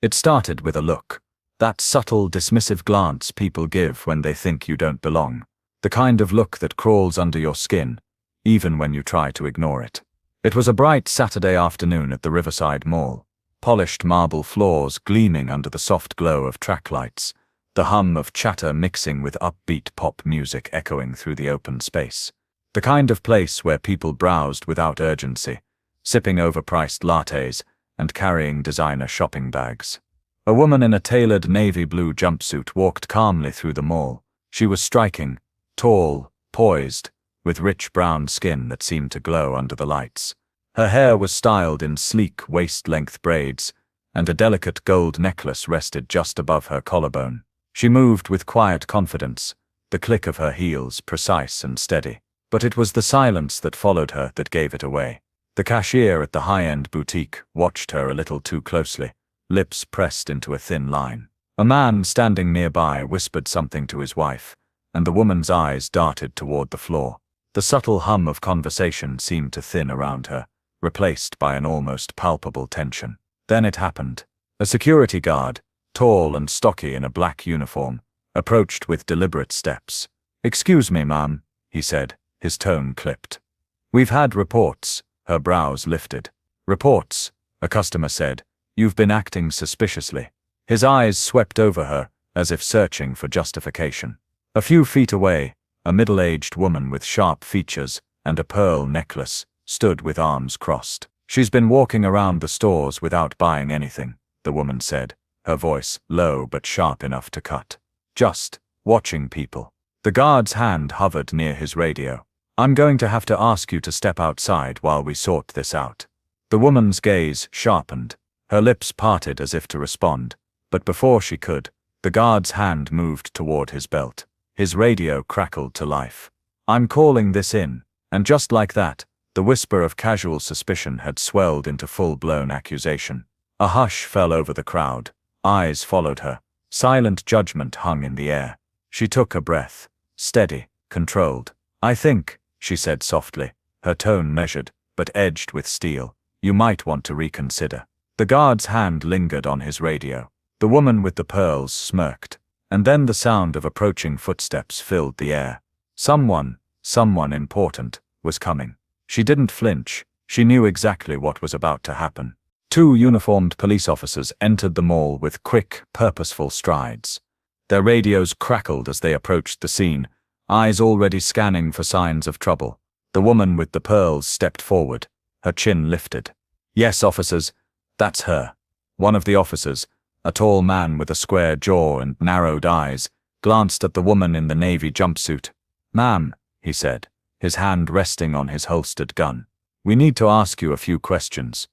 It started with a look. That subtle, dismissive glance people give when they think you don't belong. The kind of look that crawls under your skin, even when you try to ignore it. It was a bright Saturday afternoon at the Riverside Mall. Polished marble floors gleaming under the soft glow of track lights. The hum of chatter mixing with upbeat pop music echoing through the open space. The kind of place where people browsed without urgency, sipping overpriced lattes and carrying designer shopping bags. A woman in a tailored navy blue jumpsuit walked calmly through the mall. She was striking, tall, poised, with rich brown skin that seemed to glow under the lights. Her hair was styled in sleek waist-length braids, and a delicate gold necklace rested just above her collarbone. She moved with quiet confidence, the click of her heels precise and steady. But it was the silence that followed her that gave it away. The cashier at the high-end boutique watched her a little too closely, lips pressed into a thin line. A man standing nearby whispered something to his wife, and the woman's eyes darted toward the floor. The subtle hum of conversation seemed to thin around her, replaced by an almost palpable tension. Then it happened. A security guard, tall and stocky in a black uniform, approached with deliberate steps. "Excuse me, ma'am," he said, his tone clipped. "We've had reports." Her brows lifted. "Reports," a customer said. "You've been acting suspiciously." His eyes swept over her, as if searching for justification. A few feet away, a middle-aged woman with sharp features and a pearl necklace stood with arms crossed. "She's been walking around the stores without buying anything," the woman said, her voice low but sharp enough to cut. "Just watching people." The guard's hand hovered near his radio. "I'm going to have to ask you to step outside while we sort this out." The woman's gaze sharpened. Her lips parted as if to respond, but before she could, the guard's hand moved toward his belt. His radio crackled to life. "I'm calling this in," and just like that, the whisper of casual suspicion had swelled into full-blown accusation. A hush fell over the crowd. Eyes followed her. Silent judgment hung in the air. She took a breath. Steady, controlled. "I think," she said softly, her tone measured, but edged with steel, "you might want to reconsider." The guard's hand lingered on his radio. The woman with the pearls smirked, and then the sound of approaching footsteps filled the air. Someone important, was coming. She didn't flinch. She knew exactly what was about to happen. Two uniformed police officers entered the mall with quick, purposeful strides. Their radios crackled as they approached the scene, eyes already scanning for signs of trouble. The woman with the pearls stepped forward, her chin lifted. "Yes, officers, that's her." One of the officers, a tall man with a square jaw and narrowed eyes, glanced at the woman in the navy jumpsuit. "Ma'am," he said, his hand resting on his holstered gun, "we need to ask you a few questions."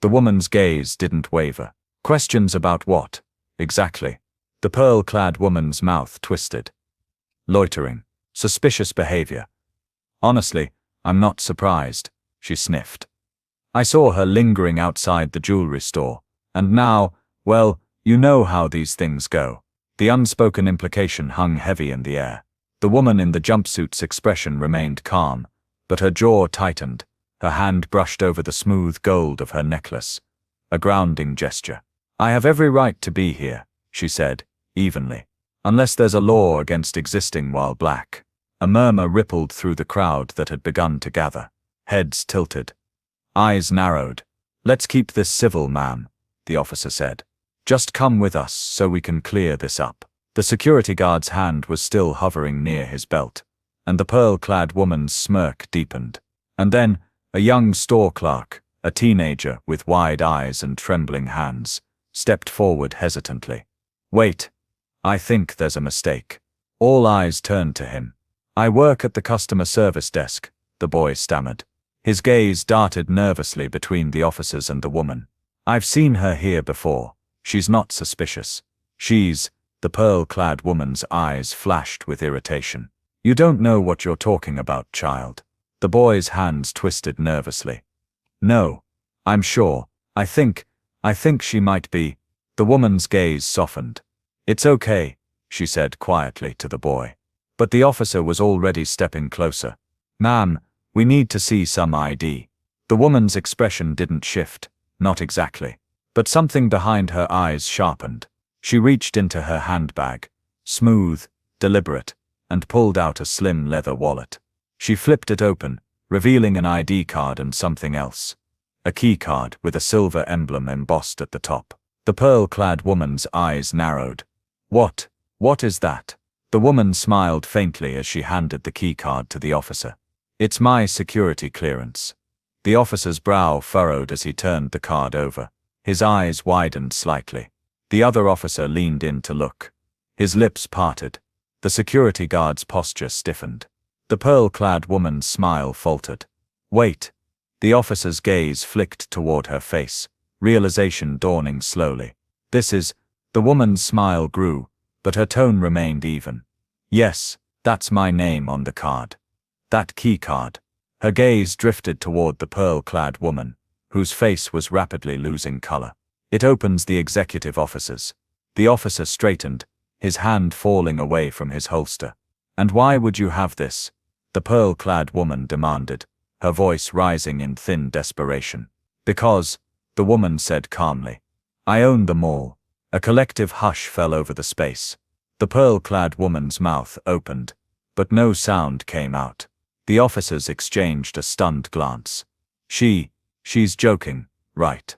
The woman's gaze didn't waver. "Questions about what? Exactly?" The pearl-clad woman's mouth twisted. "Loitering. Suspicious behavior." "Honestly, I'm not surprised," she sniffed. "I saw her lingering outside the jewelry store, and now, well, you know how these things go." The unspoken implication hung heavy in the air. The woman in the jumpsuit's expression remained calm, but her jaw tightened. Her hand brushed over the smooth gold of her necklace. A grounding gesture. "I have every right to be here," she said, evenly. "Unless there's a law against existing while black." A murmur rippled through the crowd that had begun to gather. Heads tilted. Eyes narrowed. "Let's keep this civil, ma'am," the officer said. "Just come with us so we can clear this up." The security guard's hand was still hovering near his belt, and the pearl-clad woman's smirk deepened. And then, a young store clerk, a teenager with wide eyes and trembling hands, stepped forward hesitantly. "Wait. I think there's a mistake." All eyes turned to him. "I work at the customer service desk," the boy stammered. His gaze darted nervously between the officers and the woman. "I've seen her here before. She's not suspicious. She's—" The pearl-clad woman's eyes flashed with irritation. "You don't know what you're talking about, child." The boy's hands twisted nervously. "No, I'm sure. I think she might be." The woman's gaze softened. "It's okay," she said quietly to the boy. But the officer was already stepping closer. "Ma'am, we need to see some ID." The woman's expression didn't shift. Not exactly. But something behind her eyes sharpened. She reached into her handbag, smooth, deliberate, and pulled out a slim leather wallet. She flipped it open, revealing an ID card and something else. A key card with a silver emblem embossed at the top. The pearl-clad woman's eyes narrowed. What is that? The woman smiled faintly as she handed the key card to the officer. It's my security clearance. The officer's brow furrowed as he turned the card over. His eyes widened slightly. The other officer leaned in to look. His lips parted. The security guard's posture stiffened. The pearl-clad woman's smile faltered. Wait. The officer's gaze flicked toward her face, realization dawning slowly. The woman's smile grew, but her tone remained even. Yes, that's my name on the card. That key card. Her gaze drifted toward the pearl-clad woman, whose face was rapidly losing color. It opens the executive officers. The officer straightened, his hand falling away from his holster. And why would you have this? The pearl-clad woman demanded, her voice rising in thin desperation. Because, the woman said calmly. I own the mall. A collective hush fell over the space. The pearl-clad woman's mouth opened, but no sound came out. The officers exchanged a stunned glance. She's joking, right?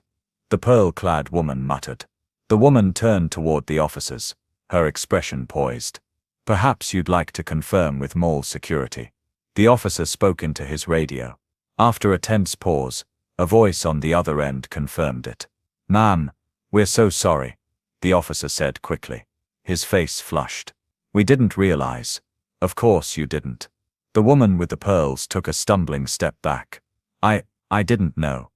The pearl-clad woman muttered. The woman turned toward the officers, her expression poised. Perhaps you'd like to confirm with mall security. The officer spoke into his radio. After a tense pause, a voice on the other end confirmed it. Ma'am, we're so sorry, the officer said quickly. His face flushed. We didn't realize. Of course you didn't. The woman with the pearls took a stumbling step back. I didn't know.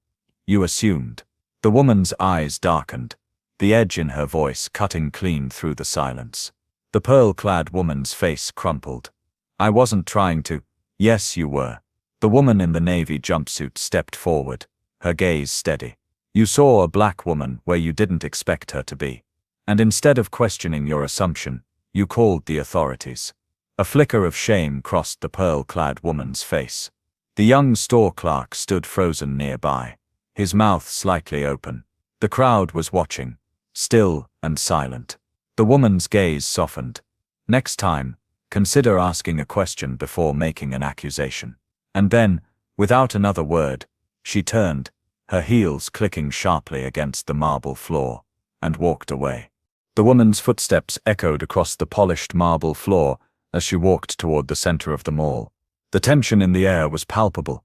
You assumed. The woman's eyes darkened, the edge in her voice cutting clean through the silence. The pearl-clad woman's face crumpled. I wasn't trying to. Yes, you were. The woman in the navy jumpsuit stepped forward, her gaze steady. You saw a black woman where you didn't expect her to be. And instead of questioning your assumption, you called the authorities. A flicker of shame crossed the pearl-clad woman's face. The young store clerk stood frozen nearby, his mouth slightly open. The crowd was watching, still and silent. The woman's gaze softened. Next time, consider asking a question before making an accusation. And then, without another word, she turned, her heels clicking sharply against the marble floor, and walked away. The woman's footsteps echoed across the polished marble floor as she walked toward the center of the mall. The tension in the air was palpable,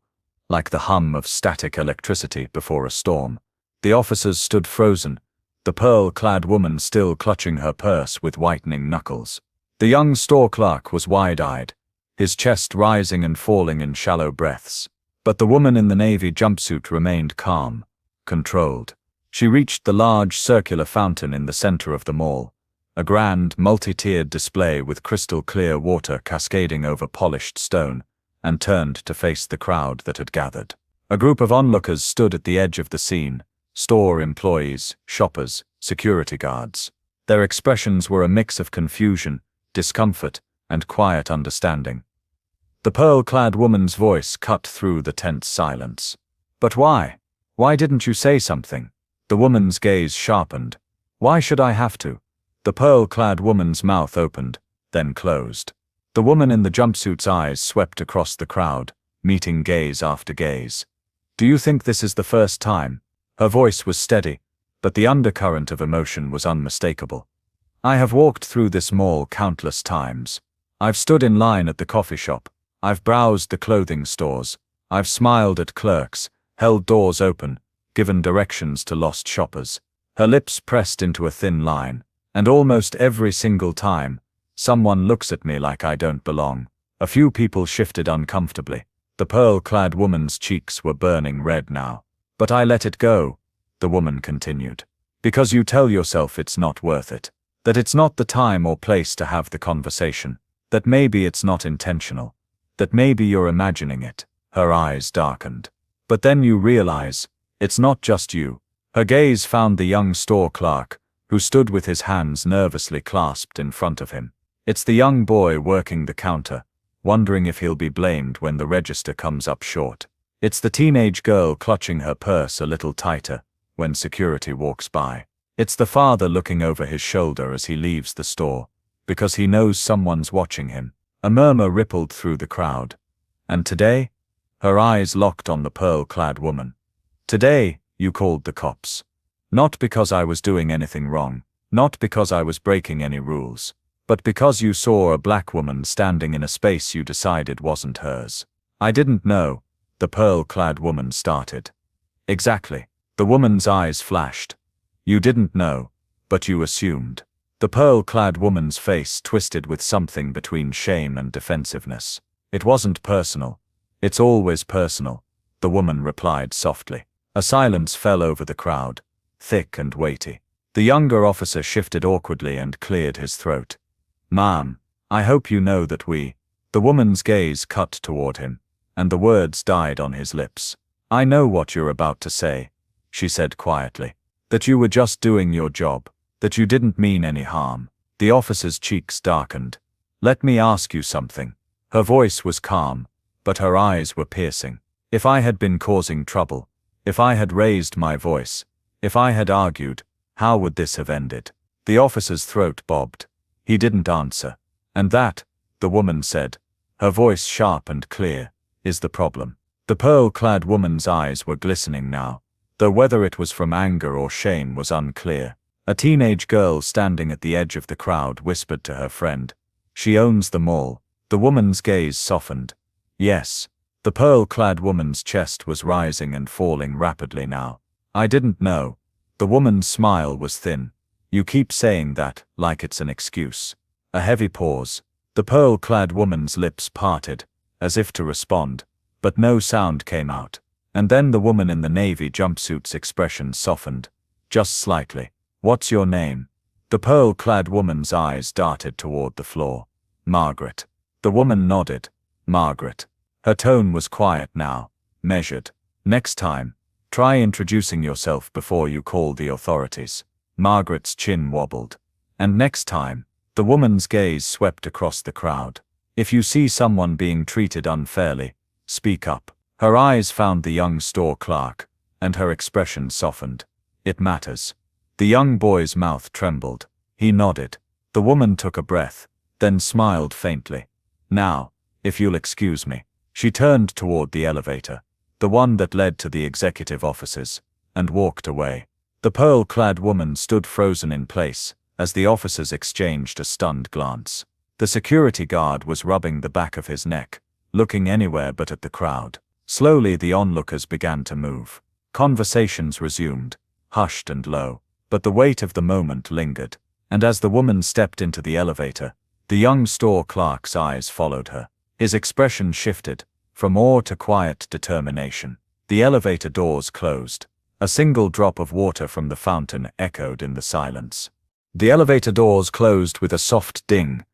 like the hum of static electricity before a storm. The officers stood frozen, the pearl-clad woman still clutching her purse with whitening knuckles. The young store clerk was wide-eyed, his chest rising and falling in shallow breaths. But the woman in the navy jumpsuit remained calm, controlled. She reached the large circular fountain in the center of the mall, a grand, multi-tiered display with crystal-clear water cascading over polished stone, and turned to face the crowd that had gathered. A group of onlookers stood at the edge of the scene, store employees, shoppers, security guards. Their expressions were a mix of confusion, discomfort, and quiet understanding. The pearl-clad woman's voice cut through the tense silence. But why? Why didn't you say something? The woman's gaze sharpened. Why should I have to? The pearl-clad woman's mouth opened, then closed. The woman in the jumpsuit's eyes swept across the crowd, meeting gaze after gaze. Do you think this is the first time? Her voice was steady, but the undercurrent of emotion was unmistakable. I have walked through this mall countless times. I've stood in line at the coffee shop. I've browsed the clothing stores. I've smiled at clerks, held doors open, given directions to lost shoppers. Her lips pressed into a thin line, and almost every single time, someone looks at me like I don't belong. A few people shifted uncomfortably. The pearl-clad woman's cheeks were burning red now. But I let it go, the woman continued. Because you tell yourself it's not worth it. That it's not the time or place to have the conversation. That maybe it's not intentional. That maybe you're imagining it. Her eyes darkened. But then you realize, it's not just you. Her gaze found the young store clerk, who stood with his hands nervously clasped in front of him. It's the young boy working the counter, wondering if he'll be blamed when the register comes up short. It's the teenage girl clutching her purse a little tighter, when security walks by. It's the father looking over his shoulder as he leaves the store, because he knows someone's watching him. A murmur rippled through the crowd. And today? Her eyes locked on the pearl-clad woman. Today, you called the cops. Not because I was doing anything wrong, not because I was breaking any rules, but because you saw a black woman standing in a space you decided wasn't hers. I didn't know, the pearl-clad woman started. Exactly. The woman's eyes flashed. You didn't know, but you assumed. The pearl-clad woman's face twisted with something between shame and defensiveness. It wasn't personal. It's always personal, the woman replied softly. A silence fell over the crowd, thick and weighty. The younger officer shifted awkwardly and cleared his throat. Ma'am, I hope you know that we— The woman's gaze cut toward him, and the words died on his lips. I know what you're about to say, she said quietly. That you were just doing your job, that you didn't mean any harm. The officer's cheeks darkened. Let me ask you something. Her voice was calm, but her eyes were piercing. If I had been causing trouble, if I had raised my voice, if I had argued, how would this have ended? The officer's throat bobbed. He didn't answer. And that, the woman said, her voice sharp and clear, is the problem. The pearl-clad woman's eyes were glistening now, though whether it was from anger or shame was unclear. A teenage girl standing at the edge of the crowd whispered to her friend, "She owns the mall." The woman's gaze softened. Yes. The pearl-clad woman's chest was rising and falling rapidly now. I didn't know. The woman's smile was thin. You keep saying that, like it's an excuse. A heavy pause. The pearl-clad woman's lips parted, as if to respond, but no sound came out. And then the woman in the navy jumpsuit's expression softened, just slightly. What's your name? The pearl-clad woman's eyes darted toward the floor. Margaret. The woman nodded. Margaret. Her tone was quiet now, measured. Next time, try introducing yourself before you call the authorities. Margaret's chin wobbled. And next time, the woman's gaze swept across the crowd. If you see someone being treated unfairly, speak up. Her eyes found the young store clerk, and her expression softened. It matters. The young boy's mouth trembled. He nodded. The woman took a breath, then smiled faintly. Now, if you'll excuse me. She turned toward the elevator, the one that led to the executive offices, and walked away. The pearl-clad woman stood frozen in place, as the officers exchanged a stunned glance. The security guard was rubbing the back of his neck, looking anywhere but at the crowd. Slowly the onlookers began to move. Conversations resumed, hushed and low, but the weight of the moment lingered, and as the woman stepped into the elevator, the young store clerk's eyes followed her. His expression shifted, from awe to quiet determination. The elevator doors closed. A single drop of water from the fountain echoed in the silence. The elevator doors closed with a soft ding,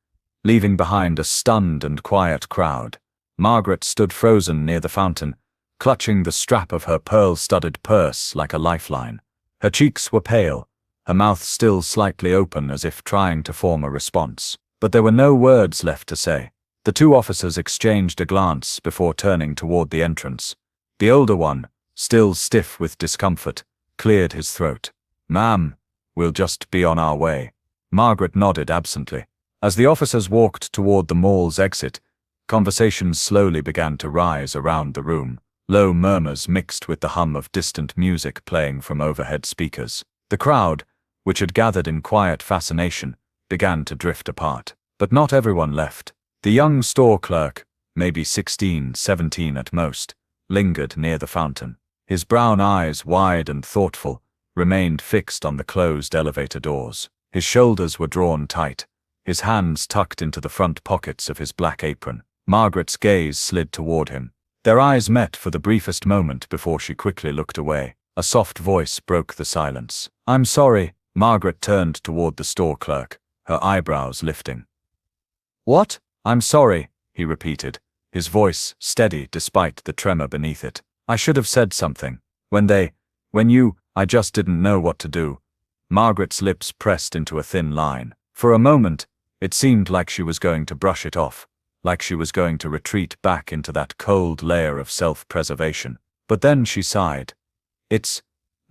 leaving behind a stunned and quiet crowd. Margaret stood frozen near the fountain, clutching the strap of her pearl-studded purse like a lifeline. Her cheeks were pale, her mouth still slightly open as if trying to form a response. But there were no words left to say. The two officers exchanged a glance before turning toward the entrance. The older one, still stiff with discomfort, cleared his throat. "Ma'am, we'll just be on our way." Margaret nodded absently. As the officers walked toward the mall's exit, conversations slowly began to rise around the room. Low murmurs mixed with the hum of distant music playing from overhead speakers. The crowd, which had gathered in quiet fascination, began to drift apart. But not everyone left. The young store clerk, maybe 16, 17 at most, lingered near the fountain. His brown eyes, wide and thoughtful, remained fixed on the closed elevator doors. His shoulders were drawn tight, his hands tucked into the front pockets of his black apron. Margaret's gaze slid toward him. Their eyes met for the briefest moment before she quickly looked away. A soft voice broke the silence. "I'm sorry." Margaret turned toward the store clerk, her eyebrows lifting. "What?" "I'm sorry," he repeated, his voice steady despite the tremor beneath it. "I should have said something. I just didn't know what to do." Margaret's lips pressed into a thin line. For a moment, it seemed like she was going to brush it off, like she was going to retreat back into that cold layer of self-preservation. But then she sighed. "It's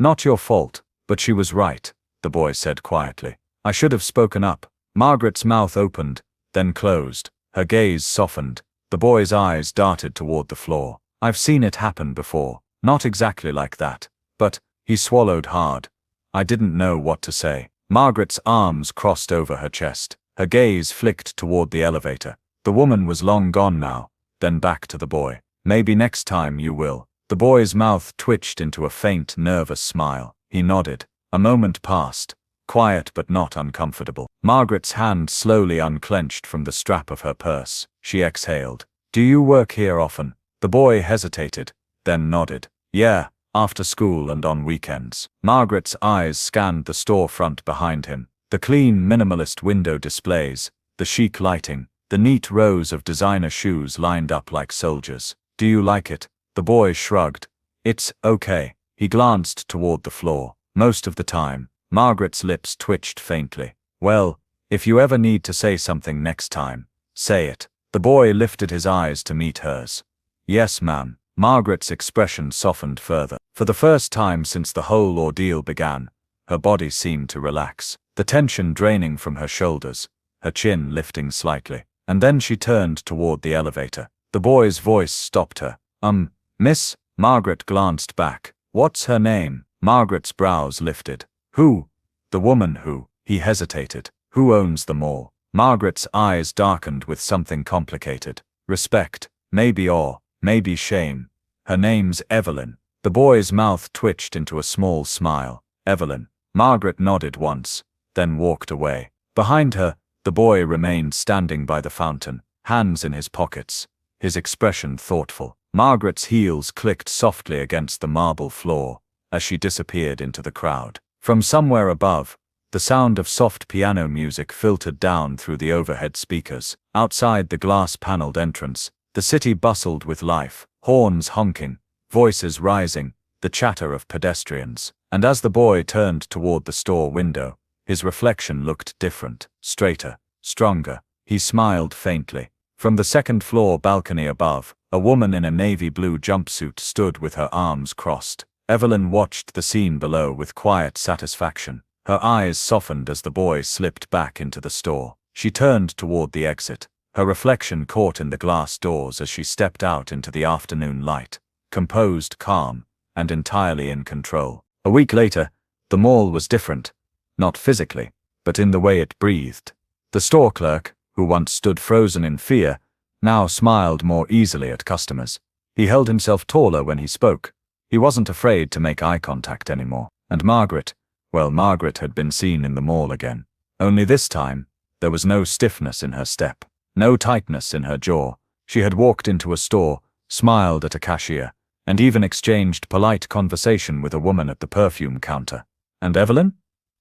Not your fault, but she was right, the boy said quietly. I should have spoken up. Margaret's mouth opened, then closed. Her gaze softened. The boy's eyes darted toward the floor. I've seen it happen before. Not exactly like that. But, he swallowed hard. I didn't know what to say. Margaret's arms crossed over her chest. Her gaze flicked toward the elevator. The woman was long gone now. Then back to the boy. Maybe next time you will. The boy's mouth twitched into a faint, nervous smile. He nodded. A moment passed. Quiet but not uncomfortable. Margaret's hand slowly unclenched from the strap of her purse. She exhaled. Do you work here often? The boy hesitated, then nodded. Yeah, after school and on weekends. Margaret's eyes scanned the storefront behind him. The clean, minimalist window displays, the chic lighting, the neat rows of designer shoes lined up like soldiers. Do you like it? The boy shrugged. It's okay. He glanced toward the floor. Most of the time. Margaret's lips twitched faintly. Well, if you ever need to say something next time, say it. The boy lifted his eyes to meet hers. Yes, ma'am. Margaret's expression softened further. For the first time since the whole ordeal began, her body seemed to relax, the tension draining from her shoulders, her chin lifting slightly. And then she turned toward the elevator. The boy's voice stopped her. Miss? Margaret glanced back. What's her name? Margaret's brows lifted. Who? The woman who, he hesitated. Who owns the mall? Margaret's eyes darkened with something complicated. Respect, maybe awe, maybe shame. Her name's Evelyn. The boy's mouth twitched into a small smile. Evelyn. Margaret nodded once, then walked away. Behind her, the boy remained standing by the fountain, hands in his pockets, his expression thoughtful. Margaret's heels clicked softly against the marble floor as she disappeared into the crowd. From somewhere above, the sound of soft piano music filtered down through the overhead speakers. Outside the glass-paneled entrance, the city bustled with life, horns honking, voices rising, the chatter of pedestrians. And as the boy turned toward the store window, his reflection looked different, straighter, stronger. He smiled faintly. From the second-floor balcony above, a woman in a navy blue jumpsuit stood with her arms crossed. Evelyn watched the scene below with quiet satisfaction. Her eyes softened as the boy slipped back into the store. She turned toward the exit, her reflection caught in the glass doors as she stepped out into the afternoon light, composed, calm, and entirely in control. A week later, the mall was different. Not physically, but in the way it breathed. The store clerk, who once stood frozen in fear, now smiled more easily at customers. He held himself taller when he spoke. He wasn't afraid to make eye contact anymore. And Margaret, well, Margaret had been seen in the mall again. Only this time, there was no stiffness in her step, no tightness in her jaw. She had walked into a store, smiled at a cashier, and even exchanged polite conversation with a woman at the perfume counter. And Evelyn?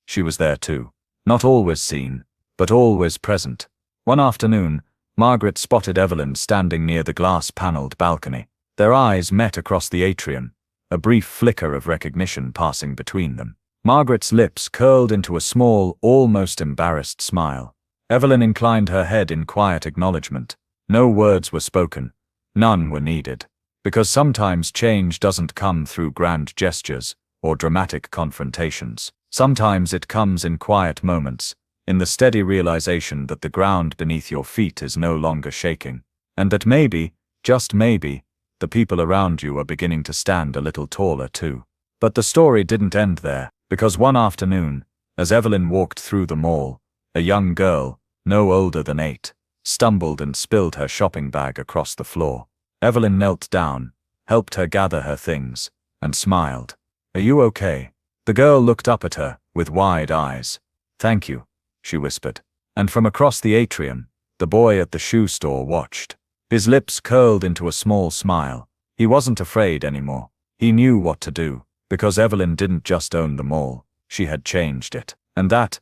She was there too. Not always seen, but always present. One afternoon, Margaret spotted Evelyn standing near the glass-paneled balcony. Their eyes met across the atrium, a brief flicker of recognition passing between them. Margaret's lips curled into a small, almost embarrassed smile. Evelyn inclined her head in quiet acknowledgement. No words were spoken. None were needed. Because sometimes change doesn't come through grand gestures or dramatic confrontations. Sometimes it comes in quiet moments, in the steady realization that the ground beneath your feet is no longer shaking, and that maybe, just maybe, the people around you are beginning to stand a little taller too. But the story didn't end there, because one afternoon, as Evelyn walked through the mall, a young girl, no older than 8, stumbled and spilled her shopping bag across the floor. Evelyn knelt down, helped her gather her things, and smiled. Are you okay? The girl looked up at her, with wide eyes. Thank you, she whispered. And from across the atrium, the boy at the shoe store watched. His lips curled into a small smile. He wasn't afraid anymore. He knew what to do, because Evelyn didn't just own the mall, she had changed it. And that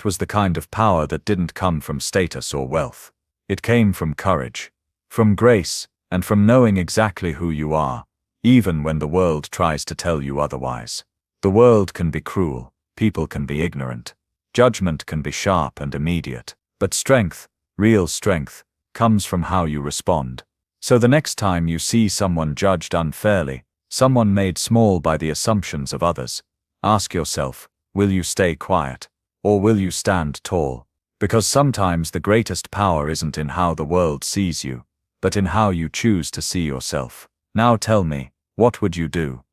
was the kind of power that didn't come from status or wealth. It came from courage, from grace, and from knowing exactly who you are, even when the world tries to tell you otherwise. The world can be cruel, people can be ignorant, judgment can be sharp and immediate, but strength, real strength, comes from how you respond. So the next time you see someone judged unfairly, someone made small by the assumptions of others, Ask yourself, will you stay quiet? Or will you stand tall? Because sometimes the greatest power isn't in how the world sees you, but in how you choose to see yourself. Now tell me, what would you do?